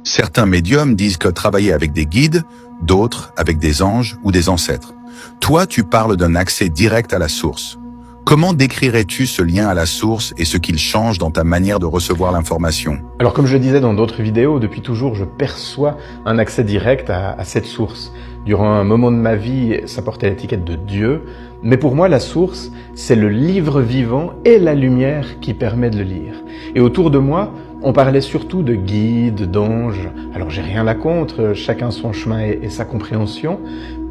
Certains médiums disent que travailler avec des guides, d'autres avec des anges ou des ancêtres. Toi, tu parles d'un accès direct à la source. Comment décrirais-tu ce lien à la source et ce qu'il change dans ta manière de recevoir l'information? Alors comme je le disais dans d'autres vidéos, depuis toujours je perçois un accès direct à cette source. Durant un moment de ma vie, ça portait l'étiquette de Dieu, mais pour moi la source, c'est le livre vivant et la lumière qui permet de le lire. Et autour de moi, on parlait surtout de guides, d'anges. Alors j'ai rien là contre, chacun son chemin et sa compréhension,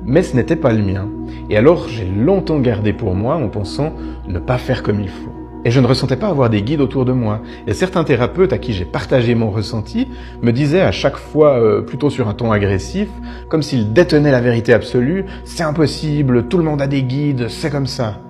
mais ce n'était pas le mien. Et alors j'ai longtemps gardé pour moi en pensant ne pas faire comme il faut. Et je ne ressentais pas avoir des guides autour de moi. Et certains thérapeutes à qui j'ai partagé mon ressenti me disaient à chaque fois, plutôt sur un ton agressif, comme s'ils détenaient la vérité absolue, « c'est impossible, tout le monde a des guides, c'est comme ça ».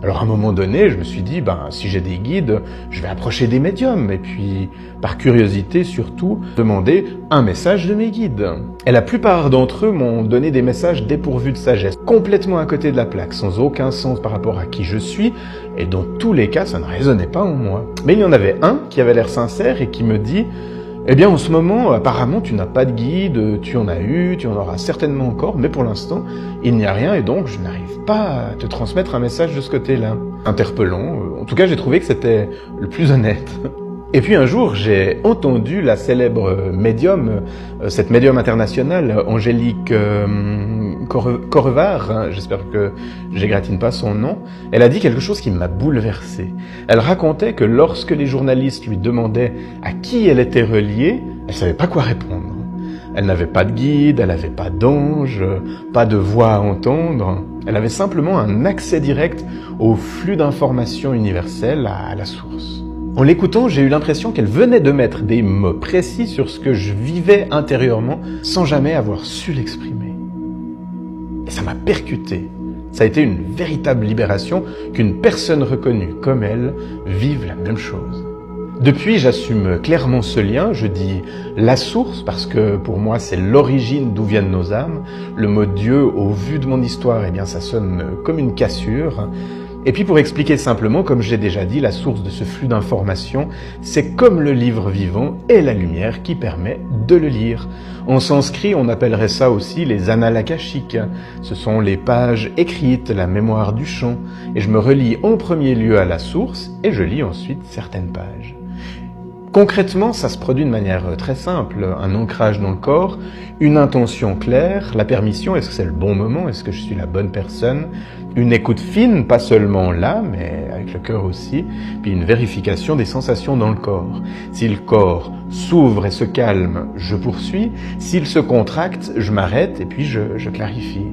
Alors à un moment donné, je me suis dit, si j'ai des guides, je vais approcher des médiums, et puis, par curiosité surtout, demander un message de mes guides. Et la plupart d'entre eux m'ont donné des messages dépourvus de sagesse, complètement à côté de la plaque, sans aucun sens par rapport à qui je suis, et dans tous les cas, ça ne résonnait pas en moi. Mais il y en avait un qui avait l'air sincère et qui me dit, eh bien, en ce moment, apparemment, tu n'as pas de guide, tu en as eu, tu en auras certainement encore, mais pour l'instant, il n'y a rien et donc je n'arrive pas à te transmettre un message de ce côté-là. Interpellant, en tout cas, j'ai trouvé que c'était le plus honnête. Et puis un jour, j'ai entendu la célèbre médium, cette médium internationale, Angélique Correvard, j'espère que j'égratine pas son nom, elle a dit quelque chose qui m'a bouleversé. Elle racontait que lorsque les journalistes lui demandaient à qui elle était reliée, elle savait pas quoi répondre. Elle n'avait pas de guide, elle n'avait pas d'ange, pas de voix à entendre. Elle avait simplement un accès direct au flux d'informations universelles à la source. En l'écoutant, j'ai eu l'impression qu'elle venait de mettre des mots précis sur ce que je vivais intérieurement sans jamais avoir su l'exprimer. Et ça m'a percuté. Ça a été une véritable libération qu'une personne reconnue comme elle vive la même chose. Depuis, j'assume clairement ce lien, je dis la source parce que pour moi c'est l'origine d'où viennent nos âmes. Le mot Dieu, au vu de mon histoire, eh bien ça sonne comme une cassure. Et puis pour expliquer simplement, comme je l'ai déjà dit, la source de ce flux d'informations, c'est comme le livre vivant et la lumière qui permet de le lire. En sanskrit, on appellerait ça aussi les annales akashiques. Ce sont les pages écrites, la mémoire du chant. Et je me relie en premier lieu à la source et je lis ensuite certaines pages. Concrètement, ça se produit de manière très simple. Un ancrage dans le corps, une intention claire, la permission, est-ce que c'est le bon moment, est-ce que je suis la bonne personne, une écoute fine, pas seulement là, mais avec le cœur aussi, puis une vérification des sensations dans le corps. Si le corps s'ouvre et se calme, je poursuis. S'il se contracte, je m'arrête et puis je clarifie.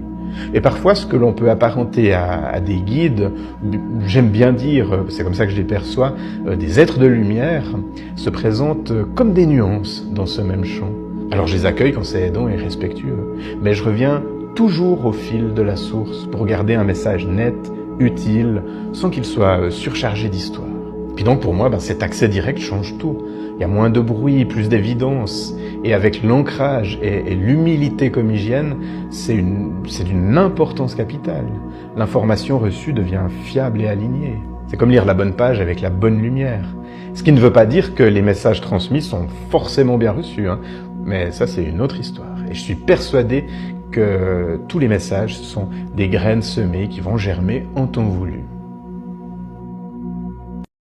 Et parfois, ce que l'on peut apparenter à des guides, j'aime bien dire, c'est comme ça que je les perçois, des êtres de lumière, se présentent comme des nuances dans ce même champ. Alors je les accueille quand c'est aidant et respectueux, mais je reviens toujours au fil de la source pour garder un message net, utile, sans qu'il soit surchargé d'histoire. Puis donc pour moi, cet accès direct change tout. Il y a moins de bruit, plus d'évidence. Et avec l'ancrage et l'humilité comme hygiène, c'est d'une importance capitale. L'information reçue devient fiable et alignée. C'est comme lire la bonne page avec la bonne lumière. Ce qui ne veut pas dire que les messages transmis sont forcément bien reçus, mais ça c'est une autre histoire. Et je suis persuadé que tous les messages sont des graines semées qui vont germer en temps voulu.